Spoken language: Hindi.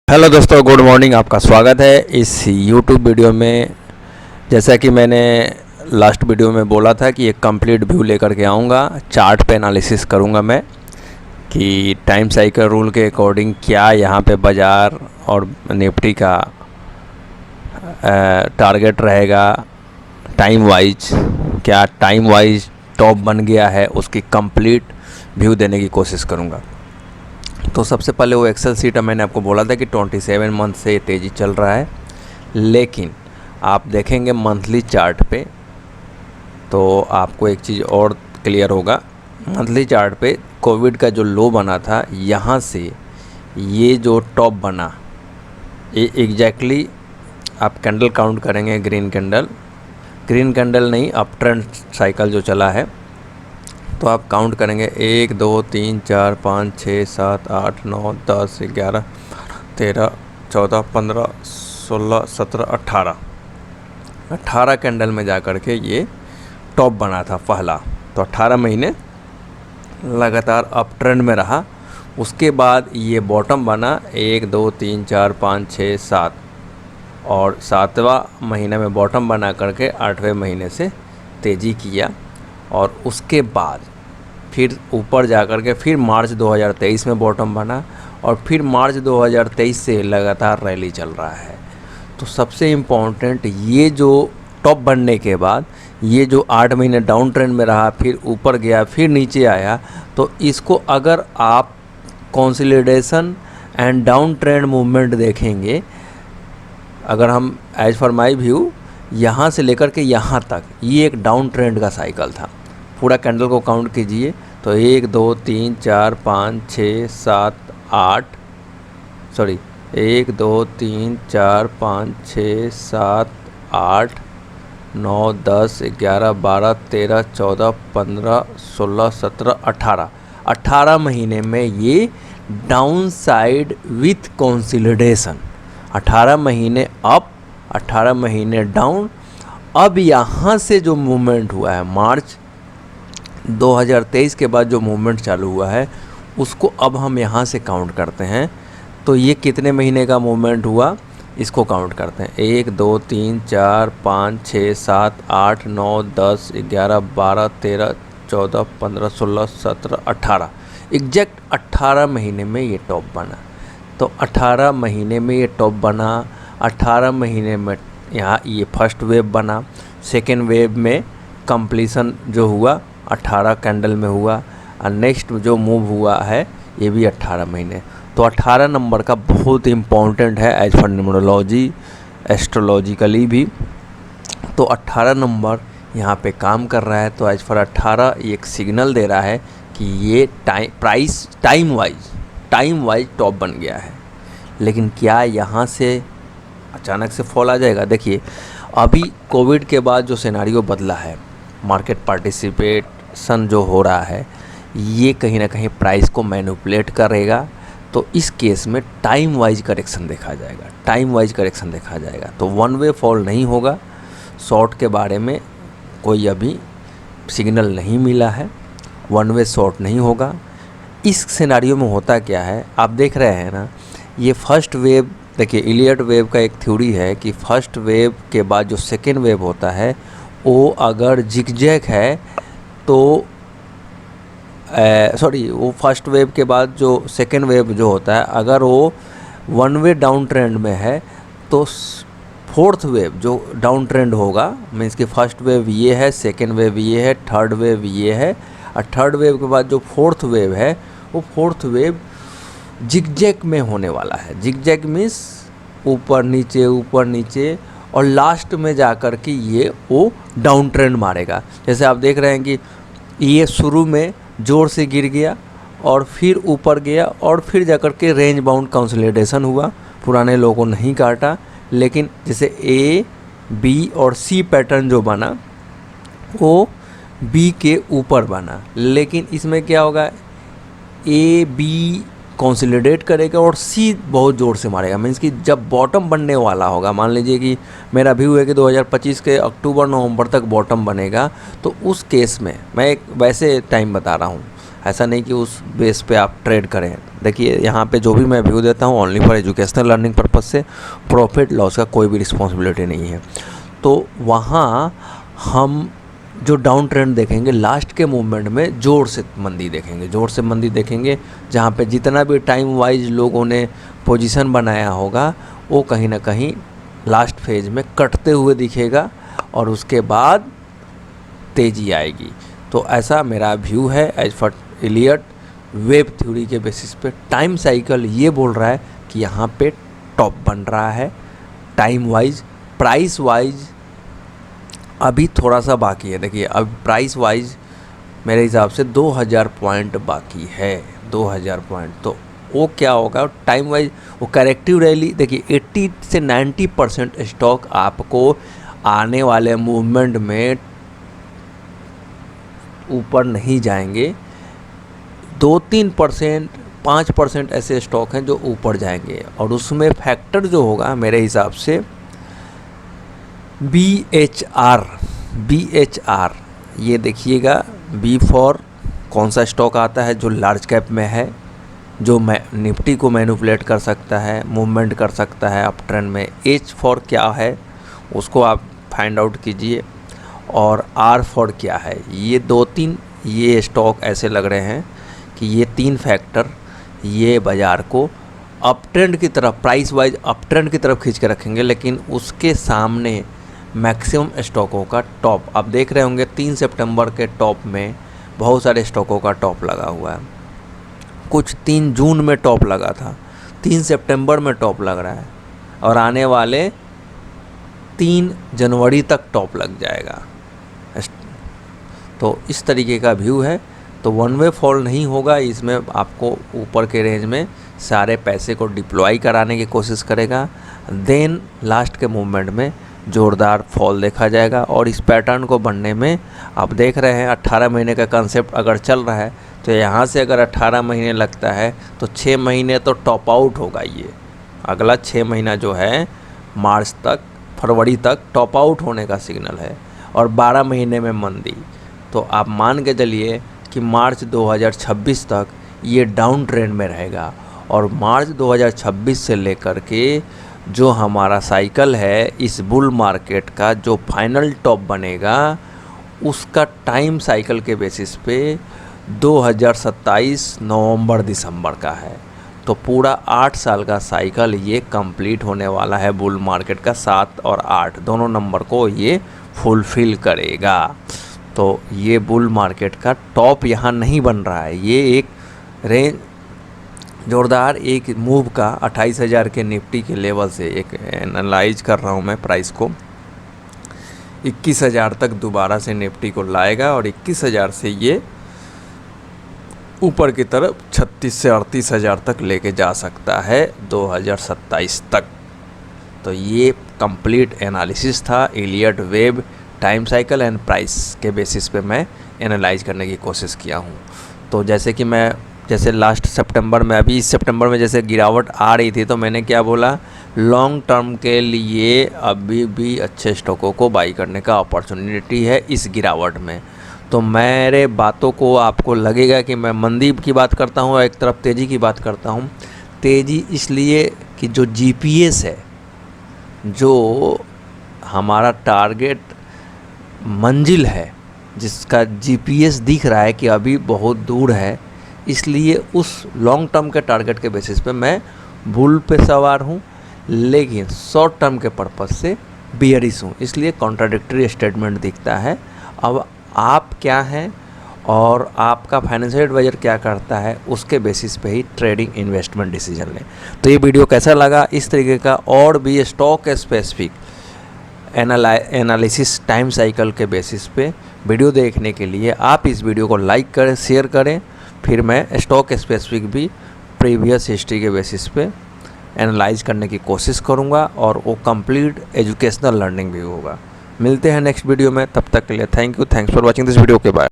हेलो दोस्तों, गुड मॉर्निंग। आपका स्वागत है इस यूट्यूब वीडियो में। जैसा कि मैंने लास्ट वीडियो में बोला था कि एक कंप्लीट व्यू लेकर के आऊँगा, चार्ट पे एनालिसिस करूँगा मैं कि टाइम साइकिल रूल के अकॉर्डिंग क्या यहाँ पे बाज़ार और निफ्टी का टारगेट रहेगा टाइम वाइज। क्या टाइम वाइज टॉप बन गया है, उसकी कंप्लीट व्यू देने की कोशिश करूँगा। तो सबसे पहले वो एक्सेल सीट मैंने आपको बोला था कि 27 मंथ से तेज़ी चल रहा है, लेकिन आप देखेंगे मंथली चार्ट पे तो आपको एक चीज़ और क्लियर होगा। मंथली चार्ट पे कोविड का जो लो बना था, यहाँ से ये जो टॉप बना, ये एग्जैक्टली आप कैंडल काउंट करेंगे, ग्रीन कैंडल नहीं, अप ट्रेंड साइकिल जो चला है, तो आप काउंट करेंगे 1 2 3 4 5 6 7 8 9 10 11 13 14 15 16 17 18 कैंडल में जा कर के ये टॉप बना था पहला। तो 18 महीने लगातार अप ट्रेंड में रहा। उसके बाद ये बॉटम बना 1 2 3 4 5 6 7, और 7वां महीने में बॉटम बना करके 8वें महीने से तेज़ी किया, और उसके बाद फिर ऊपर जा कर के फिर मार्च 2023 में बॉटम बना, और फिर मार्च 2023 से लगातार रैली चल रहा है। तो सबसे इम्पोर्टेंट, ये जो टॉप बनने के बाद ये जो 8 महीने डाउन ट्रेंड में रहा, फिर ऊपर गया, फिर नीचे आया, तो इसको अगर आप consolidation and down trend movement देखेंगे, अगर हम एज फॉर माई व्यू यहाँ से लेकर के यहाँ तक, ये एक डाउन ट्रेंड का साइकिल था। पूरा कैंडल को काउंट कीजिए तो 1 2 3 4 5 6 7 8 सॉरी 1 2 3 4 5 6 7 8 9 10 11 12 13 14 15 16 17 18 महीने में ये डाउन साइड विथ कंसोलिडेशन, 18 महीने अप, 18 महीने डाउन। अब यहाँ से जो मूवमेंट हुआ है मार्च 2023 के बाद जो मूवमेंट चालू हुआ है, उसको अब हम यहाँ से काउंट करते हैं। तो ये कितने महीने का मूवमेंट हुआ, इसको काउंट करते हैं। 1 2 3 4 5 6 7 8 9 10 11 12 13 14 15 16 17 18, एग्जैक्ट 18 महीने में ये टॉप बना। तो 18 महीने में ये टॉप बना। 18 महीने में यहाँ ये फर्स्ट वेव बना, सेकेंड वेव में कंप्लीसन जो हुआ 18 कैंडल में हुआ, और नेक्स्ट जो मूव हुआ है ये भी 18 महीने। तो 18 नंबर का बहुत इम्पोर्टेंट है एज फॉर न्यूमरोलॉजी, एस्ट्रोलॉजिकली भी। तो 18 नंबर यहाँ पे काम कर रहा है। तो एज फॉर 18 ये एक सिग्नल दे रहा है कि ये टाइम वाइज टॉप बन गया है। लेकिन क्या यहाँ से अचानक से फॉल आ जाएगा? देखिए, अभी कोविड के बाद जो सिनेरियो बदला है, मार्केट पार्टिसिपेशन जो हो रहा है, ये कहीं ना कहीं प्राइस को मैनिपुलेट करेगा। तो इस केस में टाइम वाइज करेक्शन देखा जाएगा। तो वन वे फॉल नहीं होगा। शॉर्ट के बारे में कोई अभी सिग्नल नहीं मिला है, वन वे शॉर्ट नहीं होगा। इस सिनेरियो में होता क्या है, आप देख रहे हैं ना, ये फर्स्ट वेव, देखिए इलियट वेव का एक थ्योरी है कि फर्स्ट वेव के बाद जो सेकेंड वेव होता है, वो अगर जिगजैग है तो वो फर्स्ट वेव के बाद जो सेकेंड वेव जो होता है, अगर वो वन वे डाउन ट्रेंड में है, तो फोर्थ वेव जो डाउन ट्रेंड होगा, मीन्स कि फर्स्ट वेव ये है, सेकेंड वेव ये है, थर्ड वेव ये है, और थर्ड वेव के बाद जो फोर्थ वेव है, वो फोर्थ वेव जिगजैग में होने वाला है। जिगजैग मीन्स ऊपर नीचे, और लास्ट में जाकर के ये वो डाउन ट्रेंड मारेगा। जैसे आप देख रहे हैं कि ये शुरू में ज़ोर से गिर गया, और फिर ऊपर गया, और फिर जाकर के रेंज बाउंड कंसोलिडेशन हुआ, पुराने लो को नहीं काटा। लेकिन जैसे ए बी और सी पैटर्न जो बना, वो बी के ऊपर बना, लेकिन इसमें क्या होगा, ए बी कंसोलिडेट करेगा और सी बहुत ज़ोर से मारेगा। मीन्स कि जब बॉटम बनने वाला होगा, मान लीजिए कि मेरा व्यू है कि 2025 के अक्टूबर नवंबर तक बॉटम बनेगा, तो उस केस में मैं एक वैसे टाइम बता रहा हूँ, ऐसा नहीं कि उस बेस पे आप ट्रेड करें। देखिए यहाँ पे जो भी मैं व्यू देता हूँ only for educational learning purpose से, प्रॉफिट लॉस का कोई भी रिस्पॉन्सिबिलिटी नहीं है। तो वहाँ हम जो डाउन ट्रेंड देखेंगे लास्ट के मूवमेंट में जोर से मंदी देखेंगे, जहाँ पे जितना भी टाइम वाइज लोगों ने पोजीशन बनाया होगा वो कहीं ना कहीं लास्ट फेज में कटते हुए दिखेगा और उसके बाद तेज़ी आएगी। तो ऐसा मेरा व्यू है as for Elliott wave theory के बेसिस पे। टाइम साइकिल ये बोल रहा है कि यहाँ पे टॉप बन रहा है टाइम वाइज। प्राइस वाइज अभी थोड़ा सा बाकी है। देखिए अब प्राइस वाइज मेरे हिसाब से 2000 पॉइंट बाकी है, 2000 पॉइंट। तो वो क्या होगा टाइम वाइज, वो करेक्टिव रैली। देखिए 80 से 90% स्टॉक आपको आने वाले मूवमेंट में ऊपर नहीं जाएंगे। 2-3%, 5% ऐसे स्टॉक हैं जो ऊपर जाएंगे, और उसमें फैक्टर जो होगा मेरे हिसाब से BHR। ये देखिएगा बी फॉर कौन सा स्टॉक आता है जो लार्ज कैप में है, जो निफ्टी को मैनिपुलेट कर सकता है, मूवमेंट कर सकता है अप ट्रेंड में। H फॉर क्या है उसको आप फाइंड आउट कीजिए, और R फॉर क्या है। ये 2-3 ये स्टॉक ऐसे लग रहे हैं कि ये 3 फैक्टर ये बाज़ार को अप ट्रेंड की तरफ, प्राइस वाइज अप ट्रेंड की तरफ खींच के रखेंगे। लेकिन उसके सामने मैक्सिमम स्टॉकों का टॉप आप देख रहे होंगे। 3 सितंबर के टॉप में बहुत सारे स्टॉकों का टॉप लगा हुआ है। कुछ 3 जून में टॉप लगा था, 3 सितंबर में टॉप लग रहा है, और आने वाले 3 जनवरी तक टॉप लग जाएगा। तो इस तरीके का व्यू है। तो वन वे फॉल नहीं होगा, इसमें आपको ऊपर के रेंज में सारे पैसे को डिप्लॉय कराने की कोशिश करेगा, देन लास्ट के मूवमेंट में ज़ोरदार फॉल देखा जाएगा। और इस पैटर्न को बनने में आप देख रहे हैं 18 महीने का कंसेप्ट अगर चल रहा है, तो यहाँ से अगर 18 महीने लगता है तो 6 महीने तो टॉप आउट होगा। ये अगला 6 महीना जो है मार्च तक, फरवरी तक टॉप आउट होने का सिग्नल है, और 12 महीने में मंदी। तो आप मान के चलिए कि मार्च 2026 तक ये डाउन ट्रेंड में रहेगा, और मार्च 2026 से लेकर के जो हमारा साइकिल है इस बुल मार्केट का, जो फाइनल टॉप बनेगा उसका टाइम साइकिल के बेसिस पे 2027 नवंबर दिसंबर का है। तो पूरा 8 साल का साइकिल ये कंप्लीट होने वाला है बुल मार्केट का। 7 और 8 दोनों नंबर को ये फुलफ़िल करेगा। तो ये बुल मार्केट का टॉप यहाँ नहीं बन रहा है, ये एक रेंज जोरदार एक मूव का 28,000 के निफ्टी के लेवल से एक एनालाइज कर रहा हूँ मैं प्राइस को, 21,000 तक दोबारा से निफ्टी को लाएगा, और 21,000 से ये ऊपर की तरफ 36 से 38,000 तक लेके जा सकता है 2027 तक। तो ये कंप्लीट एनालिसिस था Elliott wave time cycle and price के बेसिस पे मैं एनालाइज करने की कोशिश किया हूँ। तो जैसे लास्ट सितंबर में, अभी इस सितंबर में जैसे गिरावट आ रही थी, तो मैंने क्या बोला, लॉन्ग टर्म के लिए अभी भी अच्छे स्टॉकों को बाई करने का अपॉर्चुनिटी है इस गिरावट में। तो मेरे बातों को आपको लगेगा कि मैं मंदी की बात करता हूँ और एक तरफ तेज़ी की बात करता हूँ। तेज़ी इसलिए कि जो GPS है, जो हमारा टारगेट मंजिल है, जिसका GPS दिख रहा है कि अभी बहुत दूर है, इसलिए उस लॉन्ग टर्म के टारगेट के बेसिस पे मैं बुल पे सवार हूँ, लेकिन शॉर्ट टर्म के पर्पज़ से बियरिश हूँ। इसलिए कॉन्ट्राडिक्टरी स्टेटमेंट दिखता है। अब आप क्या हैं और आपका फाइनेंशियल एडवाइज़र क्या करता है, उसके बेसिस पे ही ट्रेडिंग इन्वेस्टमेंट डिसीजन लें। तो ये वीडियो कैसा लगा, इस तरीके का और भी stock specific analysis time cycle के बेसिस पे वीडियो देखने के लिए आप इस वीडियो को लाइक करें, शेयर करें। फिर मैं स्टॉक स्पेसिफिक भी प्रीवियस हिस्ट्री के बेसिस पे एनालाइज करने की कोशिश करूँगा, और वो कंप्लीट एजुकेशनल लर्निंग भी होगा। मिलते हैं नेक्स्ट वीडियो में, तब तक के लिए thank you, thanks for watching this video के बाय।